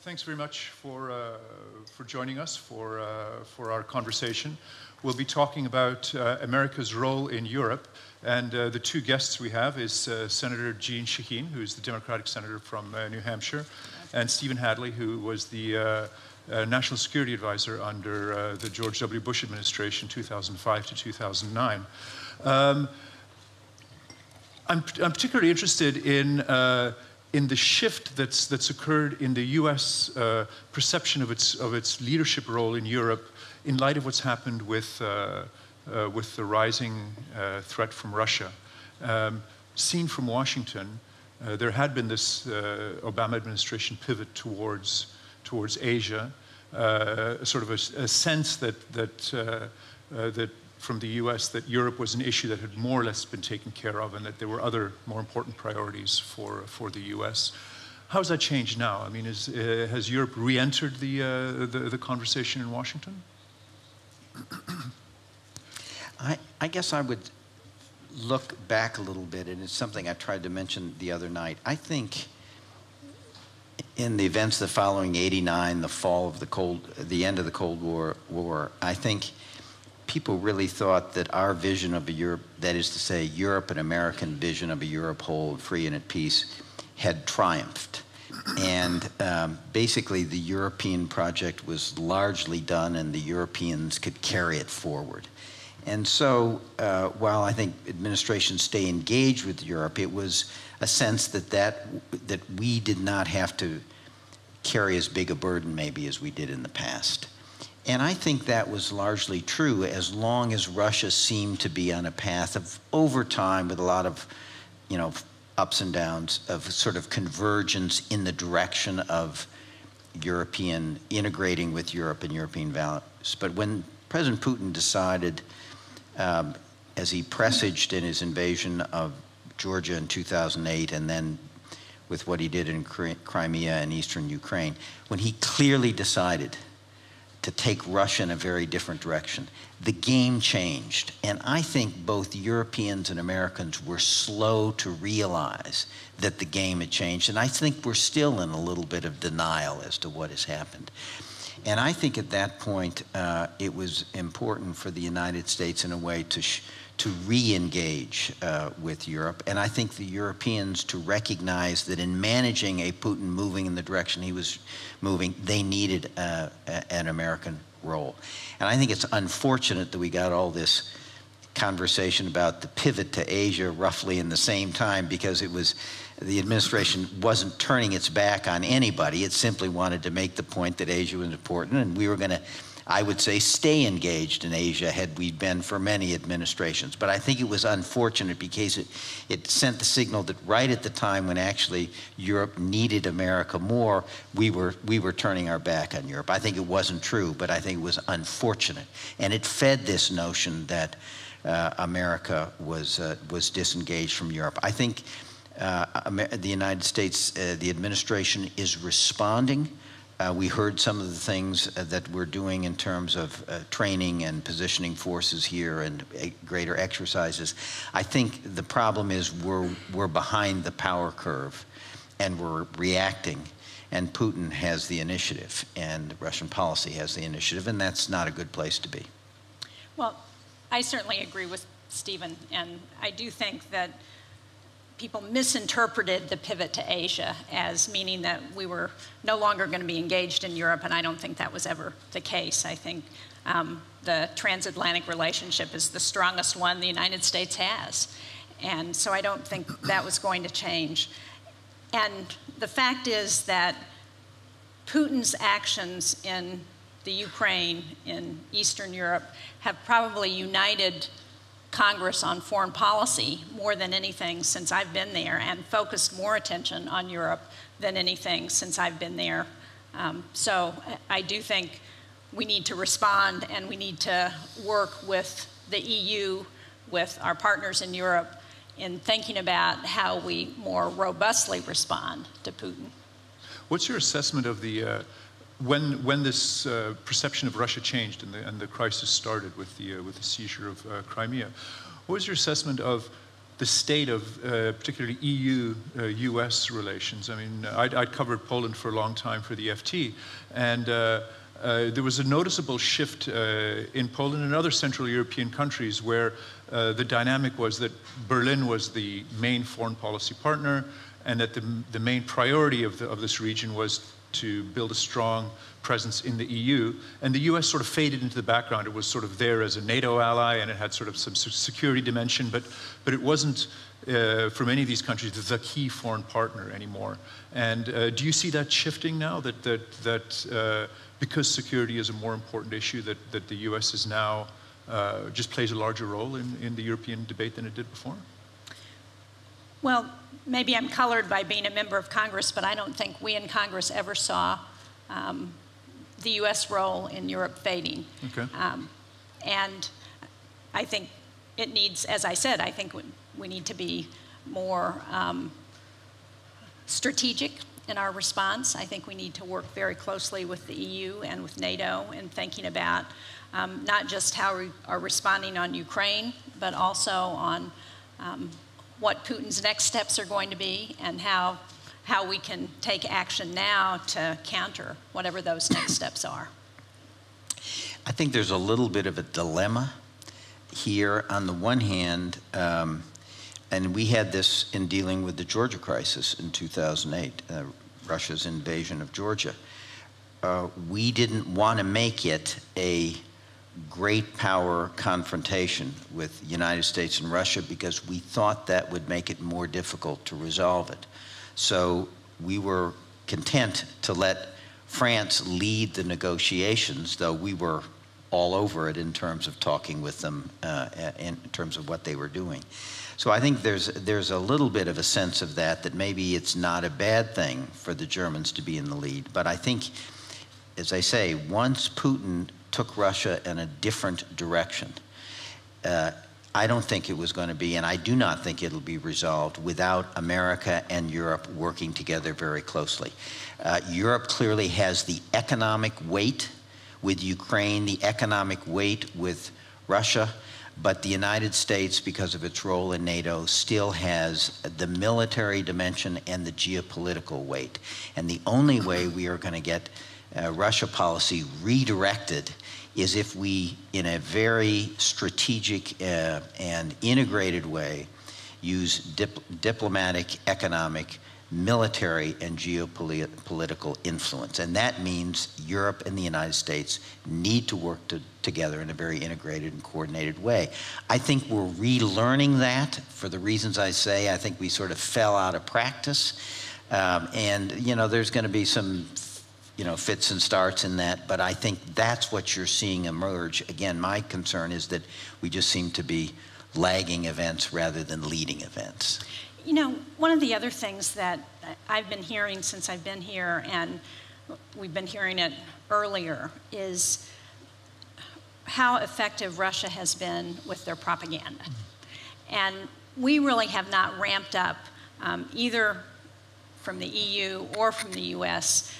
thanks very much for joining us for our conversation. We'll be talking about America's role in Europe, and the two guests we have is Senator Џаин Шахиин, who's the Democratic senator from New Hampshire, and Stephen Hidley, who was the National Security Advisor under the George W. Bush administration, 2005 to 2009. I'm particularly interested in the shift that's occurred in the U.S. Perception of its leadership role in Europe in light of what's happened with the rising threat from Russia. Seen from Washington, there had been this Obama administration pivot towards Asia, sort of a sense that from the U.S. that Europe was an issue that had more or less been taken care of, and that there were other more important priorities for the U.S. How has that changed now? I mean, has Europe re-entered the conversation in Washington? I guess I would look back a little bit, and it's something I tried to mention the other night. I think in the events that following '89, the fall of the end of the Cold War, I think people really thought that our vision of a Europe, that is to say, Europe, an American vision of a Europe whole, free and at peace, had triumphed. And basically, the European project was largely done, and the Europeans could carry it forward. And so, while I think administrations stay engaged with Europe, it was a sense that we did not have to carry as big a burden, maybe, as we did in the past. And I think that was largely true as long as Russia seemed to be on a path of, over time, with a lot of, ups and downs, of sort of convergence in the direction of European, integrating with Europe and European values. But when President Putin decided, as he presaged in his invasion of Georgia in 2008, and then with what he did in Crimea and eastern Ukraine, when he clearly decided to take Russia in a very different direction, the game changed. And I think both Europeans and Americans were slow to realize that the game had changed. And I think we're still in a little bit of denial as to what has happened. And I think at that point, it was important for the United States in a way to re-engage with Europe. And I think the Europeans to recognize that in managing a Putin moving in the direction he was moving, they needed an American role. And I think it's unfortunate that we got all this conversation about the pivot to Asia roughly in the same time, because it was, the administration wasn't turning its back on anybody. It simply wanted to make the point that Asia was important, and we were going to, I would say, stay engaged in Asia had we been for many administrations. But I think it was unfortunate because it sent the signal that right at the time when actually Europe needed America more, we were turning our back on Europe. I think it wasn't true, but I think it was unfortunate. And it fed this notion that America was disengaged from Europe. I think the United States, the administration is responding. We heard some of the things that we're doing in terms of training and positioning forces here and greater exercises. I think the problem is we're behind the power curve, and we're reacting, and Putin has the initiative, and Russian policy has the initiative, and that's not a good place to be. Well, I certainly agree with Stephen, and I do think that people misinterpreted the pivot to Asia as meaning that we were no longer going to be engaged in Europe, and I don't think that was ever the case. I think the transatlantic relationship is the strongest one the United States has, and so I don't think that was going to change. And the fact is that Putin's actions in the Ukraine, in Eastern Europe, have probably united Congress on foreign policy more than anything since I've been there, and focused more attention on Europe than anything since I've been there. So I do think we need to respond, and we need to work with the EU, with our partners in Europe, in thinking about how we more robustly respond to Putin. What's your assessment of the when this perception of Russia changed and the crisis started with the seizure of Crimea? What was your assessment of the state of particularly EU-US relations. I mean, I'd covered Poland for a long time for the FT, and there was a noticeable shift in Poland and other Central European countries where the dynamic was that Berlin was the main foreign policy partner, and that the main priority of this region was to build a strong presence in the EU, and the US sort of faded into the background. It was sort of there as a NATO ally, and it had sort of some security dimension, but it wasn't, for many of these countries, the key foreign partner anymore. And do you see that shifting now, that because security is a more important issue, that the US is now just plays a larger role in the European debate than it did before? Well, maybe I'm colored by being a member of Congress, but I don't think we in Congress ever saw the U.S. role in Europe fading. Okay. And I think it needs, as I said, I think we need to be more strategic in our response. I think we need to work very closely with the EU and with NATO in thinking about not just how we are responding on Ukraine, but also on what Putin's next steps are going to be, and how we can take action now to counter whatever those next steps are. I think there's a little bit of a dilemma here. On the one hand, and we had this in dealing with the Georgia crisis in 2008, Russia's invasion of Georgia. We didn't want to make it a great power confrontation with the United States and Russia because we thought that would make it more difficult to resolve it. So we were content to let France lead the negotiations, though we were all over it in terms of talking with them, in terms of what they were doing. So I think there's a little bit of a sense of that maybe it's not a bad thing for the Germans to be in the lead. But I think, as I say, once Putin took Russia in a different direction, I don't think it was going to be, and I do not think it'll be resolved without America and Europe working together very closely. Europe clearly has the economic weight with Ukraine, the economic weight with Russia, but the United States, because of its role in NATO, still has the military dimension and the geopolitical weight. And the only way we are going to get Russia policy redirected is if we, in a very strategic and integrated way, use diplomatic, economic, military, and geopolitical influence. And that means Europe and the United States need to work together in a very integrated and coordinated way. I think we're relearning that for the reasons I say. I think we sort of fell out of practice. And, you know, there's going to be some fits and starts in that, but I think that's what you're seeing emerge. Again, my concern is that we just seem to be lagging events rather than leading events. You know, one of the other things that I've been hearing since I've been here, and we've been hearing it earlier, is how effective Russia has been with their propaganda. And we really have not ramped up, either from the EU or from the US.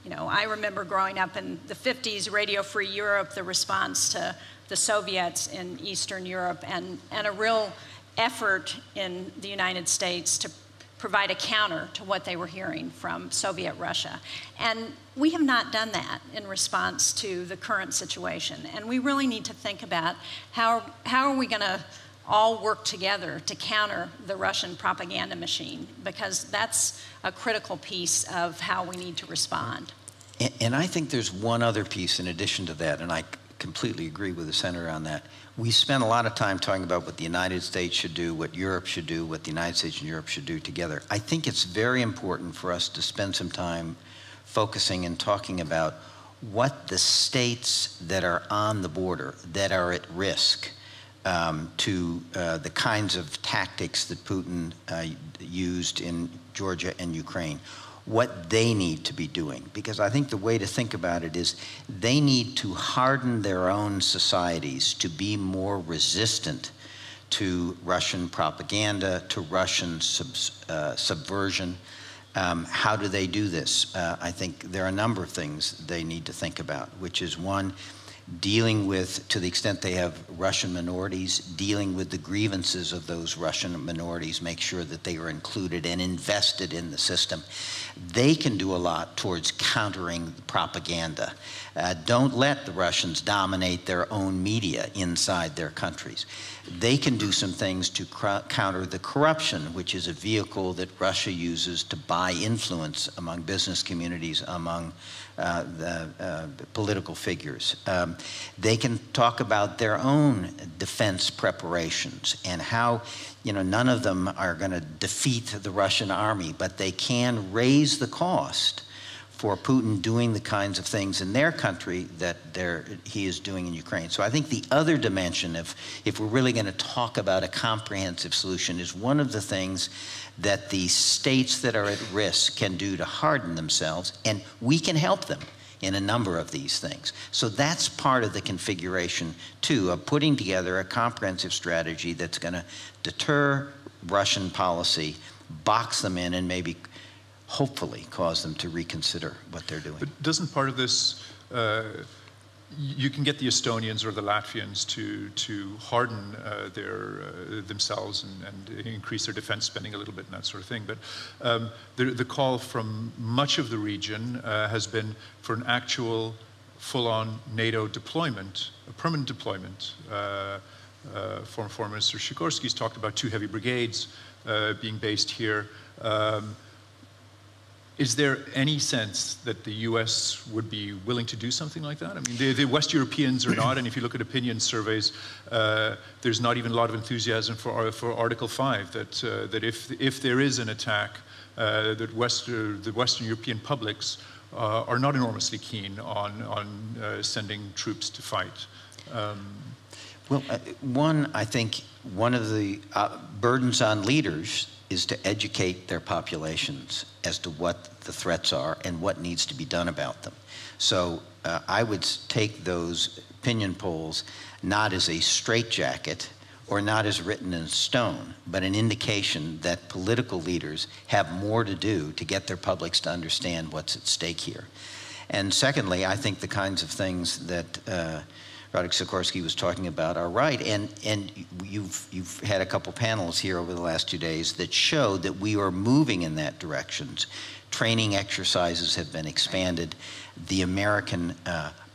You know, I remember growing up in the 50s, Radio Free Europe, the response to the Soviets in Eastern Europe, and a real effort in the United States to provide a counter to what they were hearing from Soviet Russia. And we have not done that in response to the current situation. And we really need to think about how are we going to all work together to counter the Russian propaganda machine, because that's a critical piece of how we need to respond. And I think there's one other piece in addition to that, and I completely agree with the Senator on that. We spent a lot of time talking about what the United States should do, what Europe should do, what the United States and Europe should do together. I think it's very important for us to spend some time focusing and talking about what the states that are on the border, that are at risk, to the kinds of tactics that Putin used in Georgia and Ukraine, what they need to be doing. Because I think the way to think about it is they need to harden their own societies to be more resistant to Russian propaganda, to Russian subversion. How do they do this? I think there are a number of things they need to think about, which is one, dealing with, to the extent they have Russian minorities, dealing with the grievances of those Russian minorities, make sure that they are included and invested in the system. They can do a lot towards countering propaganda. Don't let the Russians dominate their own media inside their countries. They can do some things to counter the corruption, which is a vehicle that Russia uses to buy influence among business communities, among the political figures. They can talk about their own defense preparations and how, you know, none of them are going to defeat the Russian army, but they can raise the cost for Putin doing the kinds of things in their country that he is doing in Ukraine. So I think the other dimension, if we're really going to talk about a comprehensive solution, is one of the things that the states that are at risk can do to harden themselves, and we can help them in a number of these things. So that's part of the configuration, too, of putting together a comprehensive strategy that's going to deter Russian policy, box them in, and maybe hopefully cause them to reconsider what they're doing. But doesn't part of this, you can get the Estonians or the Latvians to harden themselves and increase their defense spending a little bit and that sort of thing. But the call from much of the region has been for an actual full-on NATO deployment, a permanent deployment. Former Minister Sikorski's talked about 2 heavy brigades being based here. Is there any sense that the U.S. would be willing to do something like that? I mean, the West Europeans are not, and if you look at opinion surveys, there's not even a lot of enthusiasm for Article 5, that if there is an attack, that the Western European publics are not enormously keen on sending troops to fight. Well, I think one of the burdens on leaders is to educate their populations as to what the threats are and what needs to be done about them. So I would take those opinion polls not as a straitjacket or not as written in stone, but an indication that political leaders have more to do to get their publics to understand what's at stake here. And secondly, I think the kinds of things that Radek Sikorski was talking about are right, and you've had a couple panels here over the last 2 days that show that we are moving in that direction. Training exercises have been expanded. The American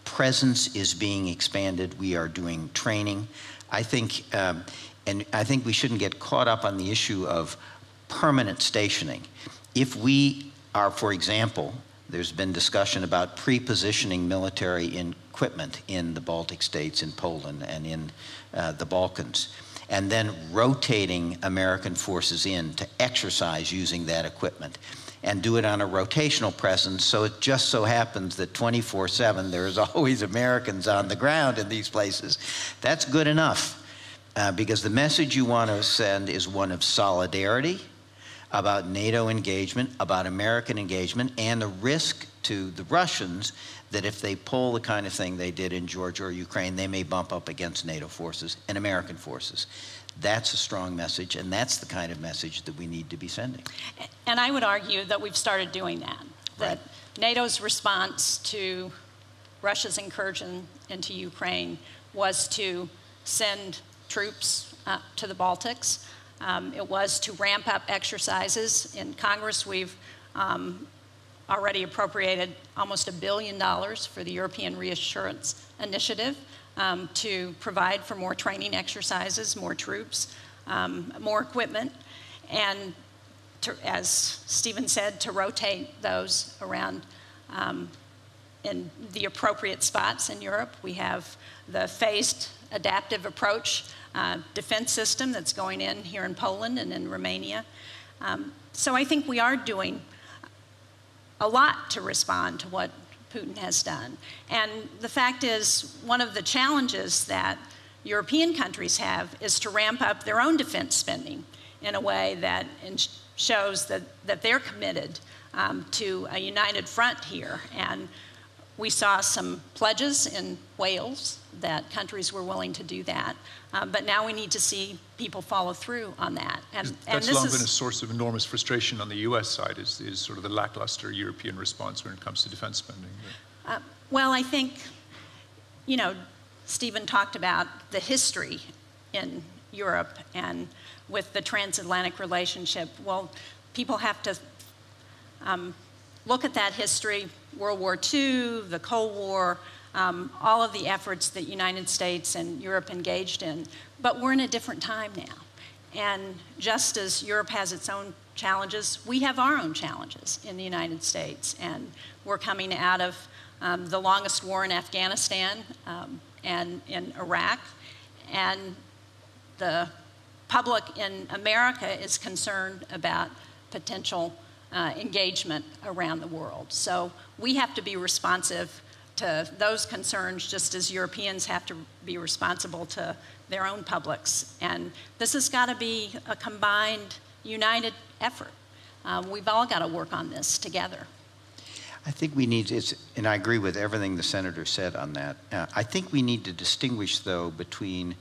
presence is being expanded. We are doing training. I think, and I think we shouldn't get caught up on the issue of permanent stationing. If we are, for example, there's been discussion about pre-positioning military equipment in the Baltic states, in Poland, and in the Balkans, and then rotating American forces in to exercise using that equipment, and do it on a rotational presence, so it just so happens that 24/7 there's always Americans on the ground in these places. That's good enough, because the message you want to send is one of solidarity, about NATO engagement, about American engagement, and the risk to the Russians that if they pull the kind of thing they did in Georgia or Ukraine, they may bump up against NATO forces and American forces. That's a strong message, and that's the kind of message that we need to be sending. And I would argue that we've started doing that. That NATO's response to Russia's incursion into Ukraine was to send troops to the Baltics. It was to ramp up exercises. In Congress, we've already appropriated almost $1 billion for the European Reassurance Initiative to provide for more training exercises, more troops, more equipment, and to, as Stephen said, to rotate those around in the appropriate spots in Europe. We have the phased adaptive approach defense system that's going in here in Poland and in Romania. So I think we are doing a lot to respond to what Putin has done. And the fact is, one of the challenges that European countries have is to ramp up their own defense spending in a way that shows that they're committed to a united front here. And we saw some pledges in Wales that countries were willing to do that, but now we need to see people follow through on that. And that's long been a source of enormous frustration on the U.S. side, is sort of the lackluster European response when it comes to defense spending. Well, I think you know, Stephen talked about the history in Europe and with the transatlantic relationship. Well, people have to look at that history, World War II, the Cold War, all of the efforts that United States and Europe engaged in. But we're in a different time now. And just as Europe has its own challenges, we have our own challenges in the United States. And we're coming out of the longest war in Afghanistan and in Iraq. And the public in America is concerned about potential engagement around the world. So we have to be responsive to those concerns, just as Europeans have to be responsible to their own publics. And this has got to be a combined, united effort. We've all got to work on this together. I think we need, and I agree with everything the Senator said on that. I think we need to distinguish, though, between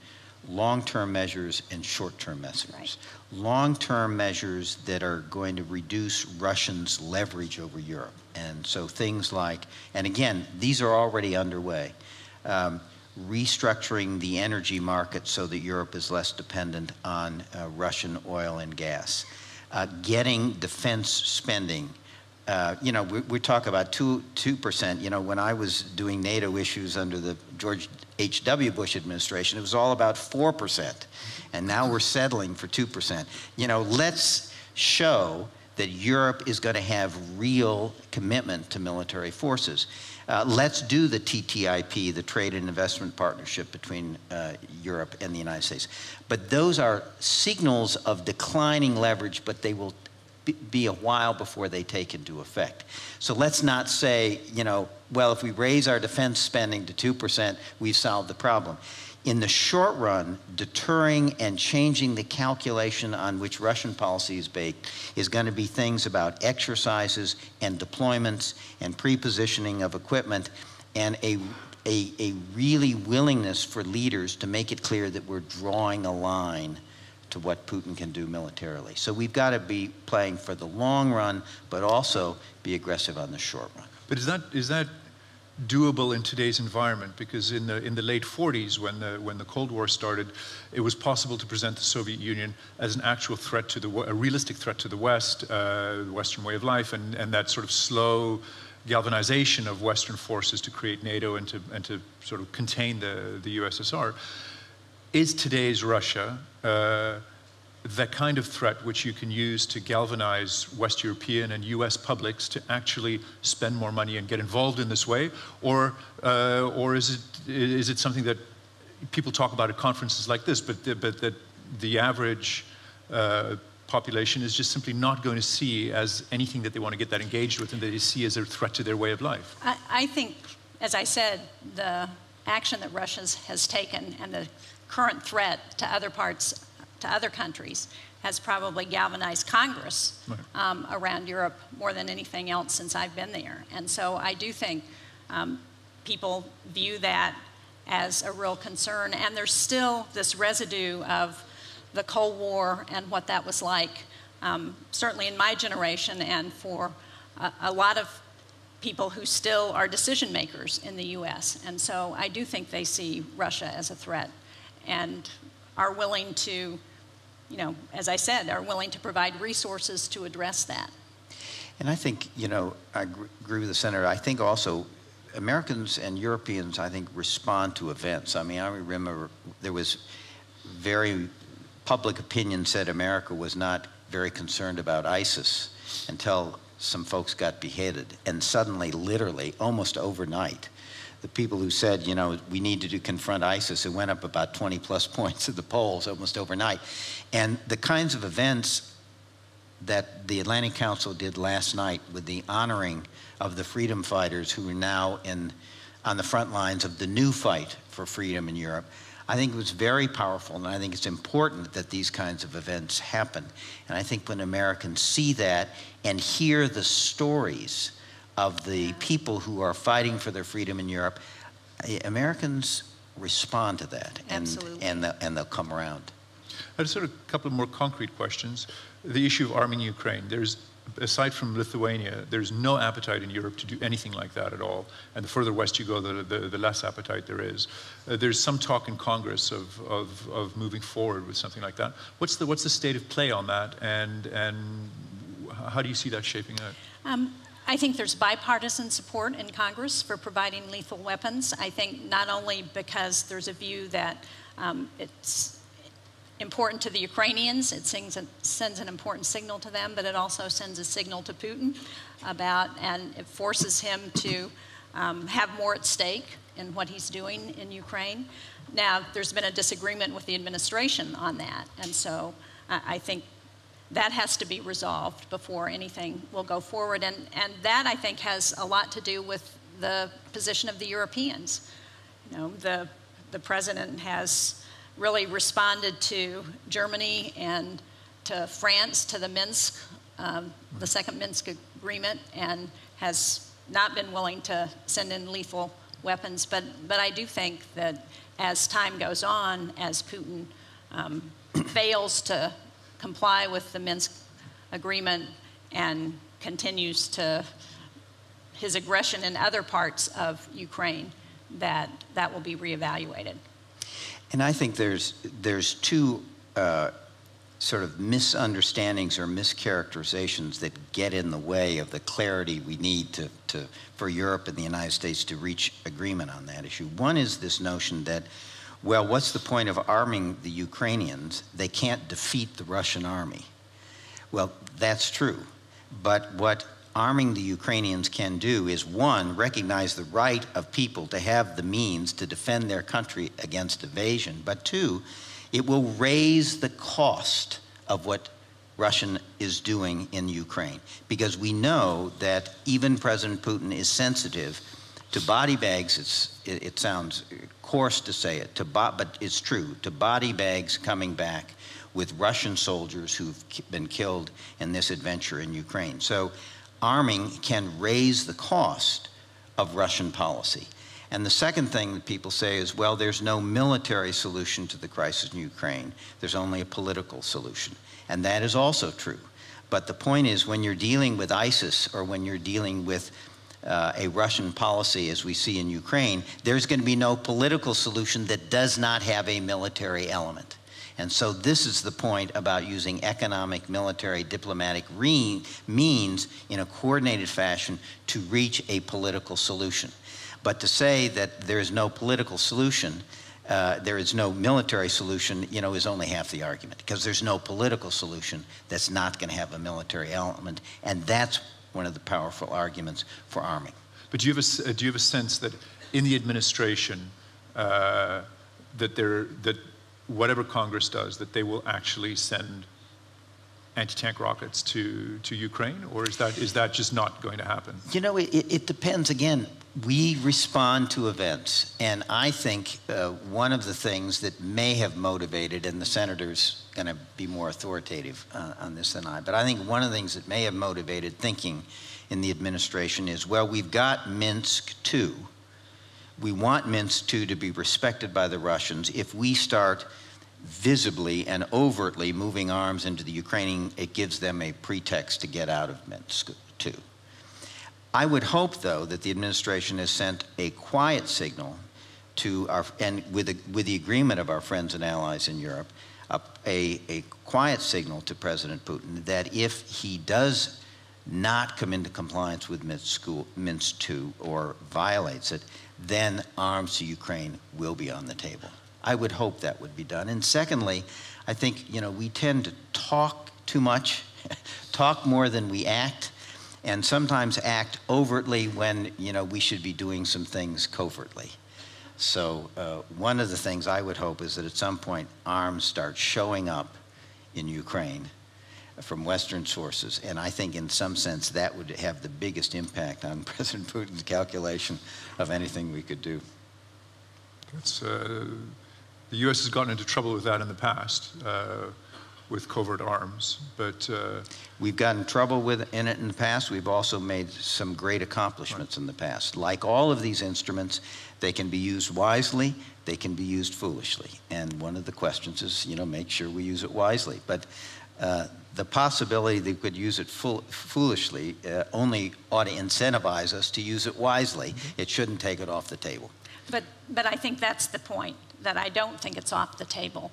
long-term measures and short-term measures. Right. Long-term measures that are going to reduce Russians' leverage over Europe. And so things like, and again, these are already underway, restructuring the energy market so that Europe is less dependent on Russian oil and gas, getting defense spending. You know, we talk about 2%. You know, when I was doing NATO issues under the George H.W. Bush administration, it was all about 4%. And now we're settling for 2%. You know, let's show that Europe is going to have real commitment to military forces. Let's do the TTIP, the Trade and Investment Partnership between Europe and the United States. But those are signals of declining leverage, but they will be a while before they take into effect. So let's not say, you know, well, if we raise our defense spending to 2%, we've solved the problem. In the short run, deterring and changing the calculation on which Russian policy is based is going to be things about exercises and deployments and pre-positioning of equipment and a really willingness for leaders to make it clear that we're drawing a line to what Putin can do militarily. So we've got to be playing for the long run, but also be aggressive on the short run. But is that doable in today's environment? Because in the late 40s, when the Cold War started, it was possible to present the Soviet Union as an actual threat to a realistic threat to the West, the Western way of life, and that sort of slow galvanization of Western forces to create NATO and to sort of contain the USSR. Is today's Russia that kind of threat which you can use to galvanize West European and US publics to actually spend more money and get involved in this way? Or is it something that people talk about at conferences like this, but that the average population is just simply not going to see as anything that they want to get that engaged with and that they see as a threat to their way of life? I think, as I said, the action that Russia has taken and the current threat to other countries has probably galvanized Congress around Europe more than anything else since I've been there. And so I do think people view that as a real concern. And there's still this residue of the Cold War and what that was like, certainly in my generation and for a lot of people who still are decision makers in the US. And so I do think they see Russia as a threat and are willing to, you know, as I said, are willing to provide resources to address that. And I think, you know, I agree with the Senator. I think also Americans and Europeans, I think, respond to events. I mean, I remember there was very public opinion said America was not very concerned about ISIS until some folks got beheaded. And suddenly, literally, almost overnight, the people who said, you know, we need to confront ISIS, it went up about 20 plus points at the polls almost overnight. And the kinds of events that the Atlantic Council did last night with the honoring of the freedom fighters who are now on the front lines of the new fight for freedom in Europe, I think it was very powerful, and I think it's important that these kinds of events happen. And I think when Americans see that and hear the stories of the people who are fighting for their freedom in Europe, Americans respond to that. Absolutely. And they'll come around. I just sort of a couple of more concrete questions. The issue of arming Ukraine. There's aside from Lithuania, there's no appetite in Europe to do anything like that at all. And the further west you go, the less appetite there is. There's some talk in Congress of moving forward with something like that. What's the state of play on that, and how do you see that shaping out? I think there's bipartisan support in Congress for providing lethal weapons. I think not only because there's a view that it's important to the Ukrainians, it sends an important signal to them, but it also sends a signal to Putin and it forces him to have more at stake in what he's doing in Ukraine. Now, there's been a disagreement with the administration on that, and so I think that has to be resolved before anything will go forward, and that, I think, has a lot to do with the position of the Europeans. You know, the president has really responded to Germany and to France, to the Minsk, the second Minsk agreement, and has not been willing to send in lethal weapons. But I do think that as time goes on, as Putin fails to comply with the Minsk agreement and continues to his aggression in other parts of Ukraine, that will be reevaluated. And I think there's two sort of misunderstandings or mischaracterizations that get in the way of the clarity we need for Europe and the United States to reach agreement on that issue. One is this notion that, well, what's the point of arming the Ukrainians? They can't defeat the Russian army. Well, that's true. But what arming the Ukrainians can do is, one, recognize the right of people to have the means to defend their country against invasion, but two, it will raise the cost of what Russia is doing in Ukraine, because we know that even President Putin is sensitive to body bags. It sounds coarse to say it, but it's true, to body bags coming back with Russian soldiers who've been killed in this adventure in Ukraine. So arming can raise the cost of Russian policy. And the second thing that people say is, well, there's no military solution to the crisis in Ukraine. There's only a political solution. And that is also true. But the point is, when you're dealing with ISIS or when you're dealing with a Russian policy, as we see in Ukraine, there's going to be no political solution that does not have a military element. And so this is the point about using economic, military, diplomatic means in a coordinated fashion to reach a political solution. But to say that there is no political solution, there is no military solution, is only half the argument, because there's no political solution that's not going to have a military element, and that's one of the powerful arguments for arming. But do you have a sense that in the administration that whatever Congress does, that they will actually send anti-tank rockets to Ukraine, or is that just not going to happen? It depends. Again, we respond to events, and I think one of the things that may have motivated, and the senator's going to be more authoritative on this than I, but I think one of the things that may have motivated thinking in the administration is, well, we've got Minsk II. We want Minsk II to be respected by the Russians. If we start visibly and overtly moving arms into the Ukrainian, it gives them a pretext to get out of Minsk II. I would hope, though, that the administration has sent a quiet signal to and with the agreement of our friends and allies in Europe, a quiet signal to President Putin that if he does not come into compliance with Minsk II or violates it, then arms to Ukraine will be on the table. I would hope that would be done. And secondly, I think, we tend to talk too much, talk more than we act, and sometimes act overtly when, we should be doing some things covertly. So one of the things I would hope is that at some point arms start showing up in Ukraine from Western sources, and I think in some sense that would have the biggest impact on President Putin's calculation of anything we could do. The U.S. has gotten into trouble with that in the past, with covert arms, but... We've gotten trouble in it in the past. We've also made some great accomplishments in the past. Like all of these instruments, they can be used wisely, they can be used foolishly. And one of the questions is, make sure we use it wisely. But the possibility that we could use it foolishly only ought to incentivize us to use it wisely. It shouldn't take it off the table. But I think that's the point, that I don't think it's off the table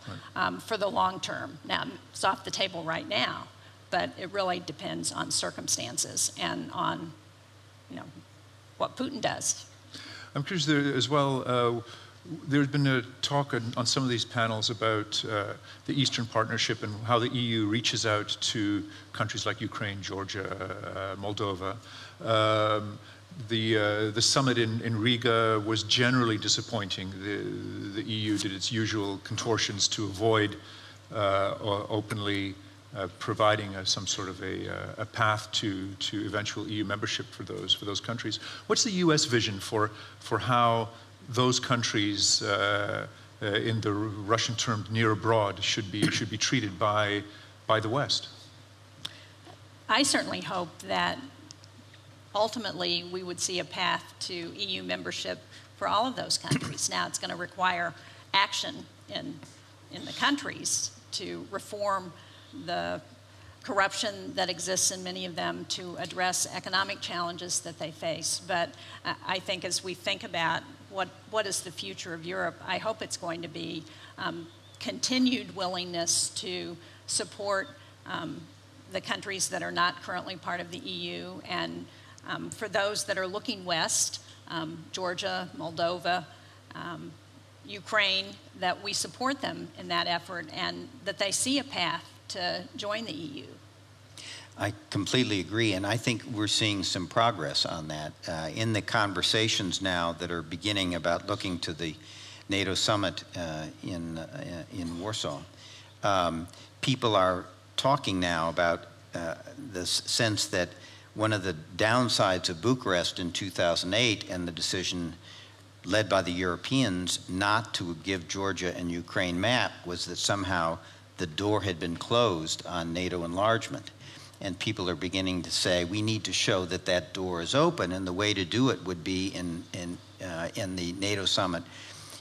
for the long term. Now, it's off the table right now, but it really depends on circumstances and on, what Putin does. I'm curious there as well. There's been a talk on some of these panels about the Eastern Partnership and how the EU reaches out to countries like Ukraine, Georgia, Moldova. The summit in Riga was generally disappointing. The EU did its usual contortions to avoid openly providing some sort of a path to eventual EU membership for those countries. What's the U.S. vision for how those countries in the Russian term near abroad should be treated by the West? I certainly hope that ultimately we would see a path to EU membership for all of those countries. Now it's going to require action in the countries to reform the corruption that exists in many of them, to address economic challenges that they face. But I think as we think about what is the future of Europe, I hope it's going to be continued willingness to support the countries that are not currently part of the EU, and for those that are looking west, Georgia, Moldova, Ukraine, that we support them in that effort and that they see a path to join the EU. I completely agree, and I think we're seeing some progress on that. In the conversations now that are beginning about looking to the NATO summit in Warsaw, people are talking now about the sense that one of the downsides of Bucharest in 2008 and the decision led by the Europeans not to give Georgia and Ukraine map was that somehow the door had been closed on NATO enlargement. And people are beginning to say, we need to show that that door is open, and the way to do it would be in the NATO summit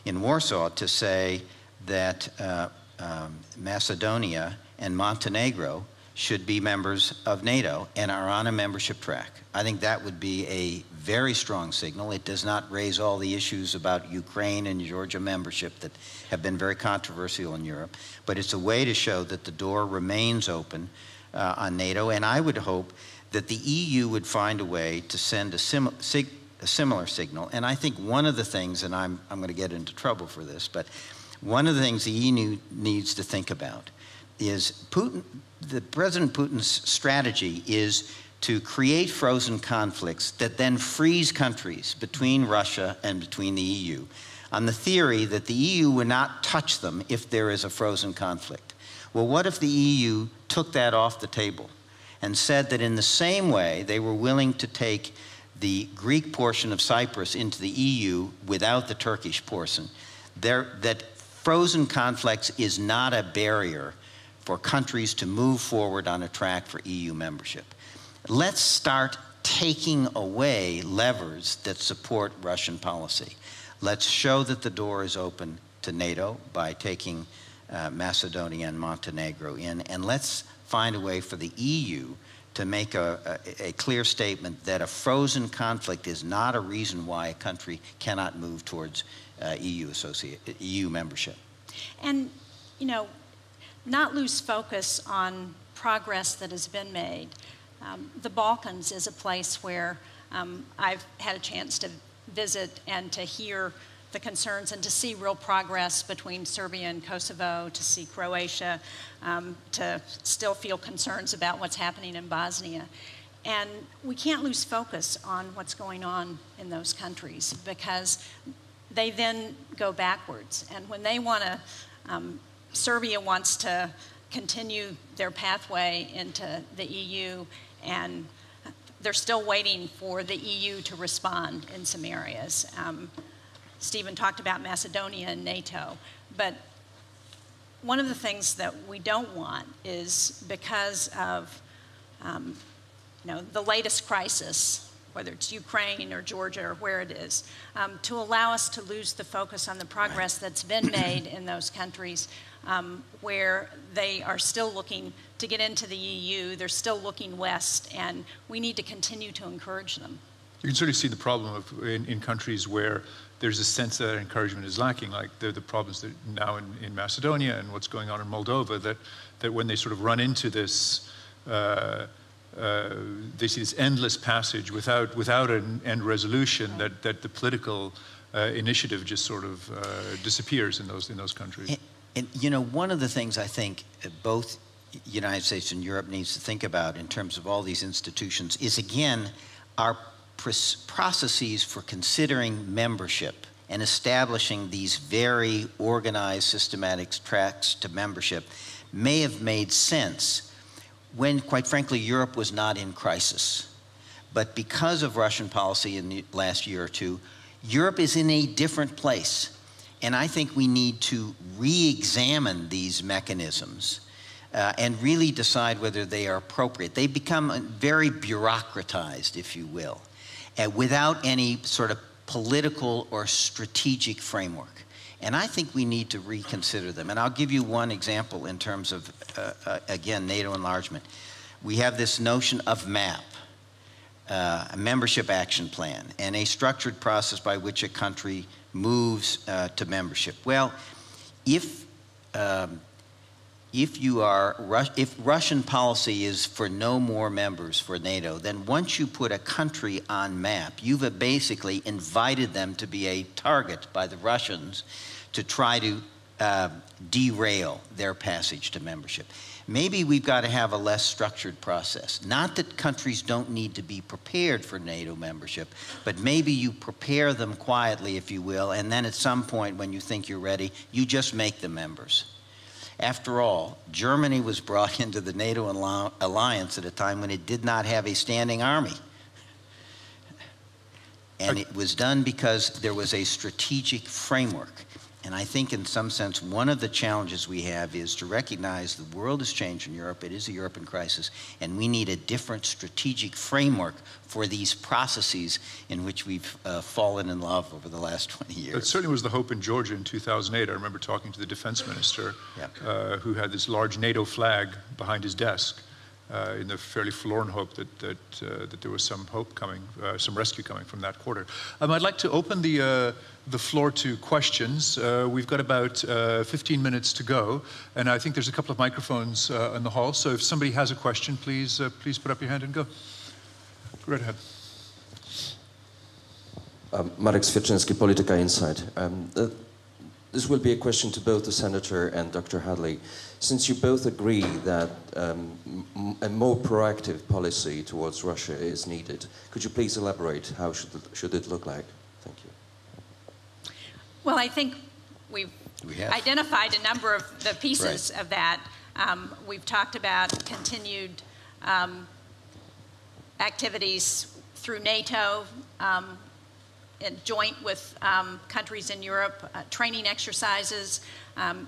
in Warsaw to say that Macedonia and Montenegro should be members of NATO and are on a membership track. I think that would be a very strong signal. It does not raise all the issues about Ukraine and Georgia membership that have been very controversial in Europe, but it's a way to show that the door remains open on NATO, and I would hope that the EU would find a way to send a similar signal. And I think one of the things, and I'm going to get into trouble for this, but one of the things the EU needs to think about is President Putin's strategy is to create frozen conflicts that then freeze countries between Russia and between the EU on the theory that the EU would not touch them if there is a frozen conflict. Well, what if the EU took that off the table and said that in the same way they were willing to take the Greek portion of Cyprus into the EU without the Turkish portion, that frozen conflicts is not a barrier for countries to move forward on a track for EU membership. Let's start taking away levers that support Russian policy. Let's show that the door is open to NATO by taking Macedonia and Montenegro in, and let's find a way for the EU to make a clear statement that a frozen conflict is not a reason why a country cannot move towards EU membership. And, not lose focus on progress that has been made. The Balkans is a place where I've had a chance to visit and to hear the concerns and to see real progress between Serbia and Kosovo, to see Croatia, to still feel concerns about what's happening in Bosnia. And we can't lose focus on what's going on in those countries because they then go backwards. And when they want to, Serbia wants to continue their pathway into the EU, and they're still waiting for the EU to respond in some areas. Stephen talked about Macedonia and NATO, but one of the things that we don't want is because of the latest crisis, whether it's Ukraine or Georgia or where it is, to allow us to lose the focus on the progress that's been made in those countries where they are still looking to get into the EU, they're still looking west, and we need to continue to encourage them. You can certainly see the problem of in countries where there's a sense that encouragement is lacking, like the problems that now in Macedonia and what's going on in Moldova, that when they sort of run into this, they see this endless passage without an end resolution, that the political initiative just sort of disappears in those countries. And you know, one of the things I think both United States and Europe needs to think about in terms of all these institutions is, again, our processes for considering membership and establishing these very organized, systematic tracks to membership may have made sense when, quite frankly, Europe was not in crisis. But because of Russian policy in the last year or two, Europe is in a different place. And I think we need to re-examine these mechanisms and really decide whether they are appropriate. They become very bureaucratized, if you will, without any sort of political or strategic framework. And I think we need to reconsider them. And I'll give you one example in terms of, again, NATO enlargement. We have this notion of MAP, a membership action plan, and a structured process by which a country moves to membership. Well, if Russian policy is for no more members for NATO, then once you put a country on map, you've basically invited them to be a target by the Russians to try to derail their passage to membership. Maybe we've got to have a less structured process. Not that countries don't need to be prepared for NATO membership, but maybe you prepare them quietly, if you will, and then at some point when you think you're ready, you just make them members. After all, Germany was brought into the NATO alliance at a time when it did not have a standing army. And it was done because there was a strategic framework. And I think in some sense, one of the challenges we have is to recognize the world has changed in Europe. It is a European crisis. And we need a different strategic framework for these processes in which we've fallen in love over the last 20 years. That certainly was the hope in Georgia in 2008. I remember talking to the defense minister who had this large NATO flag behind his desk in the fairly forlorn hope that there was some hope coming, some rescue coming from that quarter. I'd like to open the floor to questions. We've got about 15 minutes to go, and I think there's a couple of microphones in the hall. So if somebody has a question, please put up your hand and go. Go right ahead. Marek Świerczynski, Politica Insight. This will be a question to both the Senator and Dr. Hudley. Since you both agree that a more proactive policy towards Russia is needed, could you please elaborate how should it look like? Thank you. Well, I think we've identified a number of the pieces of that. We've talked about continued activities through NATO, joint with countries in Europe, training exercises.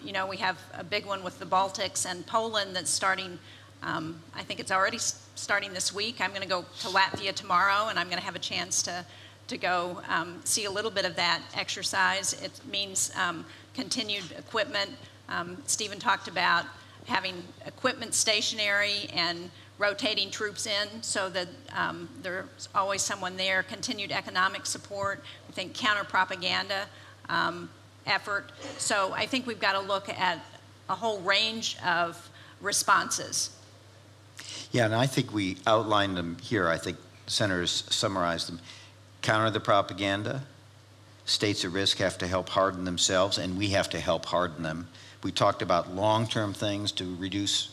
You know, we have a big one with the Baltics and Poland that's starting, I think it's already starting this week. I'm going to go to Latvia tomorrow, and I'm going to have a chance to go see a little bit of that exercise. It means continued equipment. Stephen talked about having equipment stationary and rotating troops in so that there's always someone there, continued economic support, I think counter-propaganda effort. So I think we've got to look at a whole range of responses. Yeah, and I think we outlined them here. I think the senators summarized them. Counter the propaganda. States at risk have to help harden themselves, and we have to help harden them. We talked about long-term things to reduce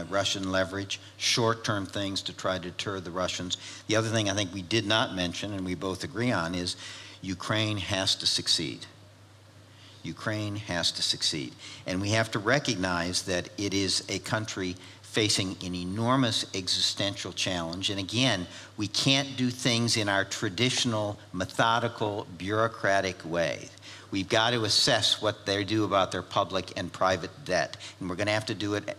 Russian leverage, short-term things to try to deter the Russians. The other thing I think we did not mention, and we both agree on, is Ukraine has to succeed. Ukraine has to succeed. And we have to recognize that it is a country facing an enormous existential challenge. And again, we can't do things in our traditional, methodical, bureaucratic way. we've got to assess what they do about their public and private debt. And we're going to have to do it,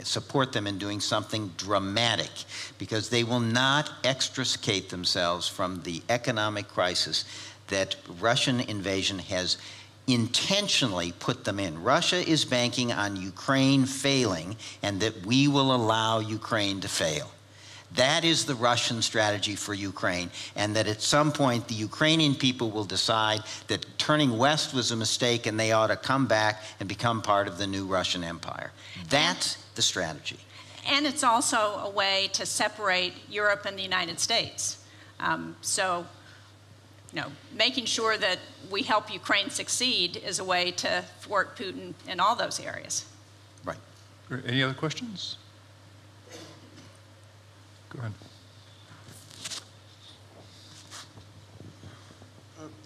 support them in doing something dramatic, because they will not extricate themselves from the economic crisis that Russian invasion has intentionally put them in. Russia is banking on Ukraine failing, and that we will allow Ukraine to fail. That is the Russian strategy for Ukraine, and that at some point the Ukrainian people will decide that turning west was a mistake and they ought to come back and become part of the new Russian Empire. That's the strategy. And it's also a way to separate Europe and the United States. So, you know, making sure that we help Ukraine succeed is a way to thwart Putin in all those areas. Right. Any other questions? Go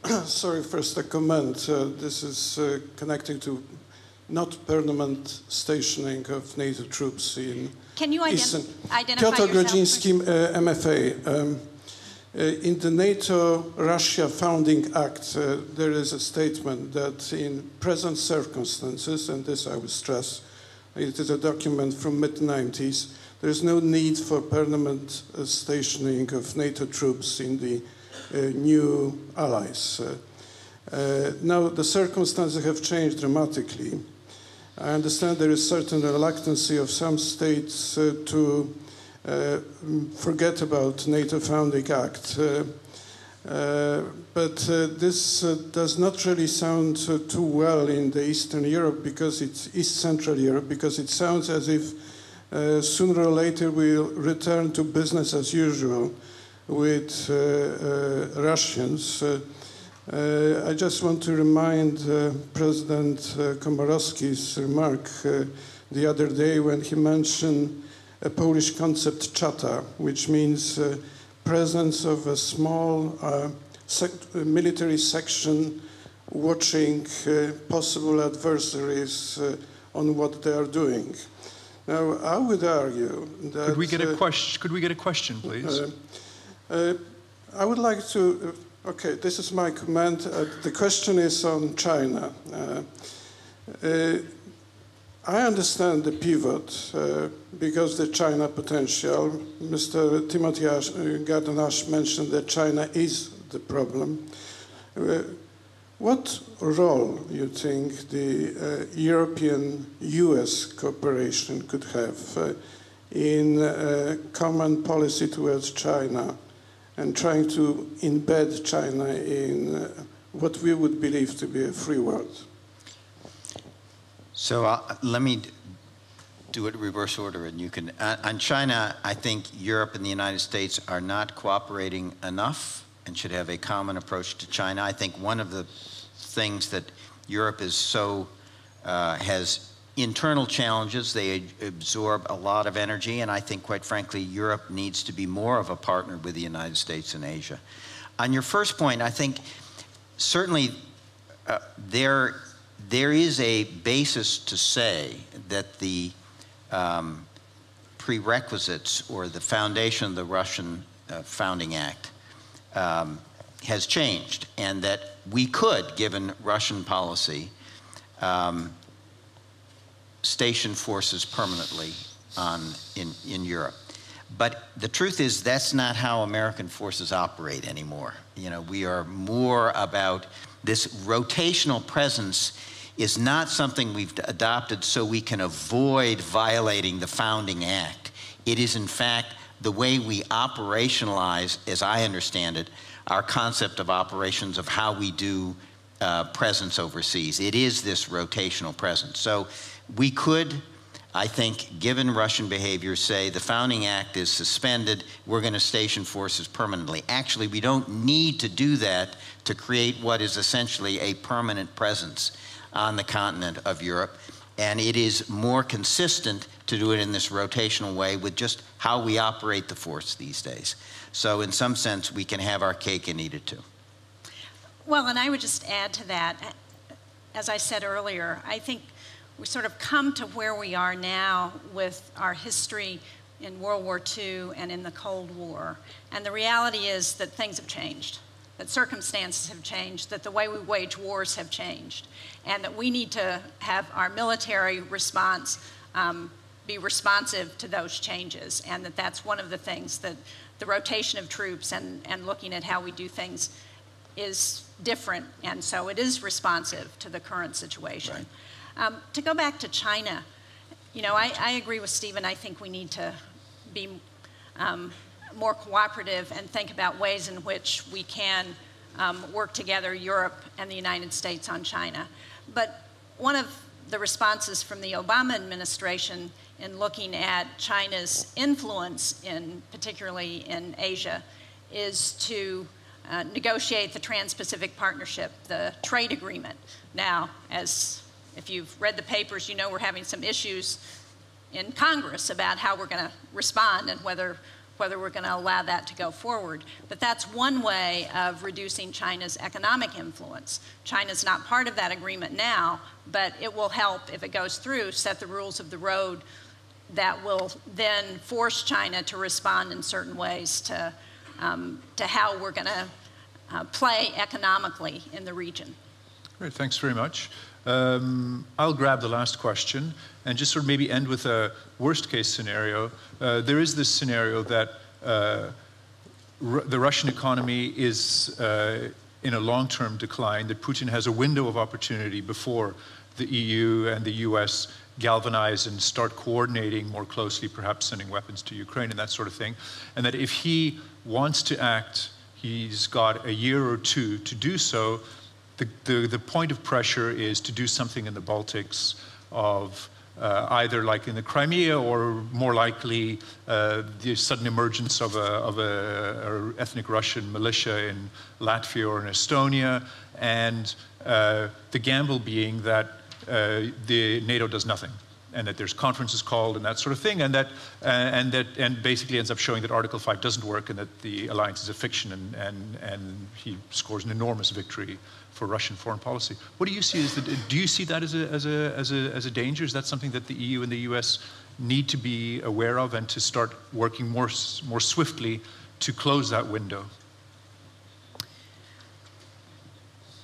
ahead. Sorry, first a comment. This is connecting to not permanent stationing of NATO troops in Can you Eastern. identify Piotr yourself? Grodziński, MFA. In the NATO-Russia Founding Act, there is a statement that in present circumstances, and this I would stress, it is a document from mid-90s, there is no need for permanent stationing of NATO troops in the new allies. Now, the circumstances have changed dramatically. I understand there is certain reluctance of some states to forget about NATO Founding Act. But this does not really sound too well in the Eastern Europe, because it's East Central Europe, because it sounds as if sooner or later we'll return to business as usual with Russians. I just want to remind President Komorowski's remark the other day when he mentioned a Polish concept chata, which means presence of a small military section watching possible adversaries on what they are doing. Now, I would argue that... Could we get a question, please? I would like to... Okay, this is my comment. The question is on China. I understand the pivot because the China potential. Mr. Timothy Garden-Ash mentioned that China is the problem. What role you think the European-US cooperation could have in common policy towards China and trying to embed China in what we would believe to be a free world? So let me do it in reverse order, and you can. On China, I think Europe and the United States are not cooperating enough and should have a common approach to China. I think one of the things that Europe is has internal challenges. They absorb a lot of energy, and I think, quite frankly, Europe needs to be more of a partner with the United States and Asia. On your first point, I think certainly there is a basis to say that the prerequisites or the foundation of the Russian Founding Act has changed, and that we could, given Russian policy, station forces permanently in Europe. But the truth is that's not how American forces operate anymore. You know, we are more about this rotational presence is not something we've adopted so we can avoid violating the Founding Act. It is, in fact, the way we operationalize, as I understand it, our concept of operations of how we do presence overseas. It is this rotational presence. So we could, I think, given Russian behavior, say the Founding Act is suspended, we're going to station forces permanently. Actually, we don't need to do that to create what is essentially a permanent presence on the continent of Europe, and it is more consistent to do it in this rotational way with just how we operate the force these days. So in some sense, we can have our cake and eat it too. Well, and I would just add to that, as I said earlier, I think we sort of come to where we are now with our history in World War II and in the Cold War. And the reality is that things have changed. that circumstances have changed, that the way we wage wars have changed, and that we need to have our military response be responsive to those changes, and that's one of the things that the rotation of troops and looking at how we do things is different, and so it is responsive to the current situation. Right. To go back to China, you know, I agree with Stephen. I think we need to be more cooperative and think about ways in which we can work together, Europe and the United States, on China. But one of the responses from the Obama administration in looking at China's influence, particularly in Asia, is to negotiate the Trans-Pacific Partnership, the trade agreement. Now, if you've read the papers, you know we're having some issues in Congress about how we're going to respond and whether we're going to allow that to go forward. But that's one way of reducing China's economic influence. China's not part of that agreement now, but it will help, if it goes through, set the rules of the road that will then force China to respond in certain ways to how we're going to play economically in the region. Great, thanks very much. I'll grab the last question and just sort of maybe end with a worst case scenario. There is this scenario that the Russian economy is in a long-term decline, that Putin has a window of opportunity before the EU and the US galvanize and start coordinating more closely, perhaps sending weapons to Ukraine and that sort of thing, and that if he wants to act, he's got a year or two to do so. The point of pressure is to do something in the Baltics, of either like in the Crimea, or more likely the sudden emergence of a ethnic Russian militia in Latvia or in Estonia, and the gamble being that the NATO does nothing, and that there's conferences called and that sort of thing, and basically ends up showing that Article 5 doesn't work and that the alliance is a fiction, and he scores an enormous victory for Russian foreign policy. What do you see as do you see that as a danger? Is that something that the EU and the US need to be aware of and to start working more swiftly to close that window?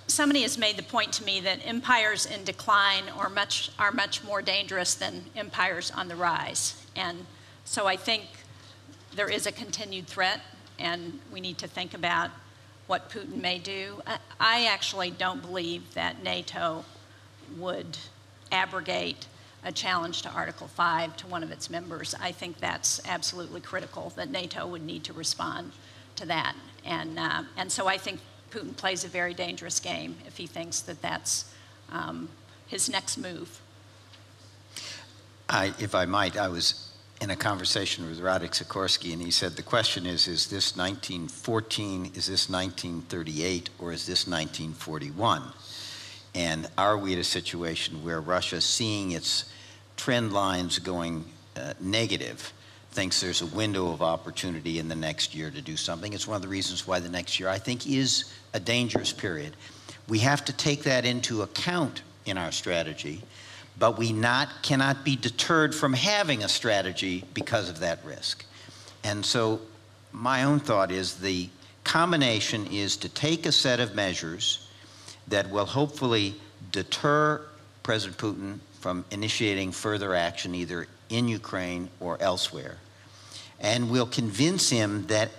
Somebody has made the point to me that empires in decline are much more dangerous than empires on the rise. And so I think there is a continued threat, and we need to think about what Putin may do. I actually don't believe that NATO would abrogate a challenge to Article 5 to one of its members. I think that's absolutely critical, that NATO would need to respond to that. And so I think Putin plays a very dangerous game if he thinks that that's his next move. If I might, I was in a conversation with Radek Sikorsky, and he said the question is this 1914, is this 1938, or is this 1941? And are we at a situation where Russia, seeing its trend lines going negative, thinks there's a window of opportunity in the next year to do something? It's one of the reasons why the next year, I think, is a dangerous period. We have to take that into account in our strategy, but we cannot be deterred from having a strategy because of that risk. And so my own thought is the combination is to take a set of measures that will hopefully deter President Putin from initiating further action either in Ukraine or elsewhere, and we'll convince him that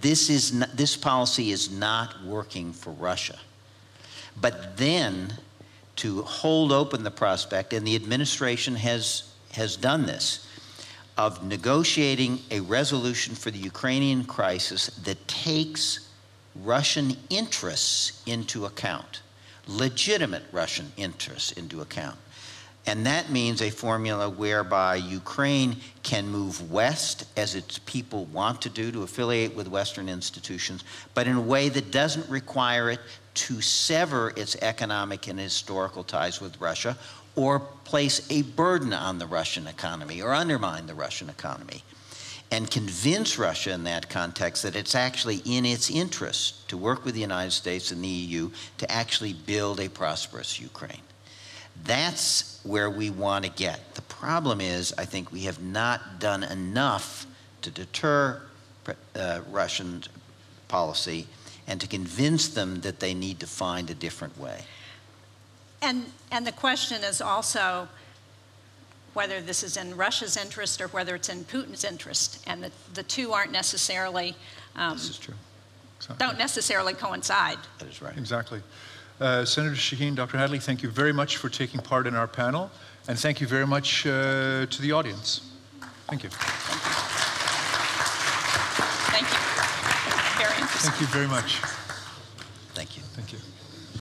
this policy is not working for Russia. But then to hold open the prospect, and the administration has done this, of negotiating a resolution for the Ukrainian crisis that takes Russian interests into account, legitimate Russian interests into account. And that means a formula whereby Ukraine can move west, as its people want to do, to affiliate with Western institutions, but in a way that doesn't require it to sever its economic and historical ties with Russia, or place a burden on the Russian economy, or undermine the Russian economy. And convince Russia in that context that it's actually in its interest to work with the United States and the EU to actually build a prosperous Ukraine. That's where we want to get. The problem is, I think we have not done enough to deter Russian policy, and to convince them that they need to find a different way. And the question is also whether this is in Russia's interest or whether it's in Putin's interest, and the two aren't necessarily This is true. Exactly. don't necessarily coincide. That is right. Exactly. Senator Shaheen, Dr. Hadley, thank you very much for taking part in our panel, and thank you very much to the audience. Thank you. Thank you. Very interesting. Thank you very much. Thank you. Thank you.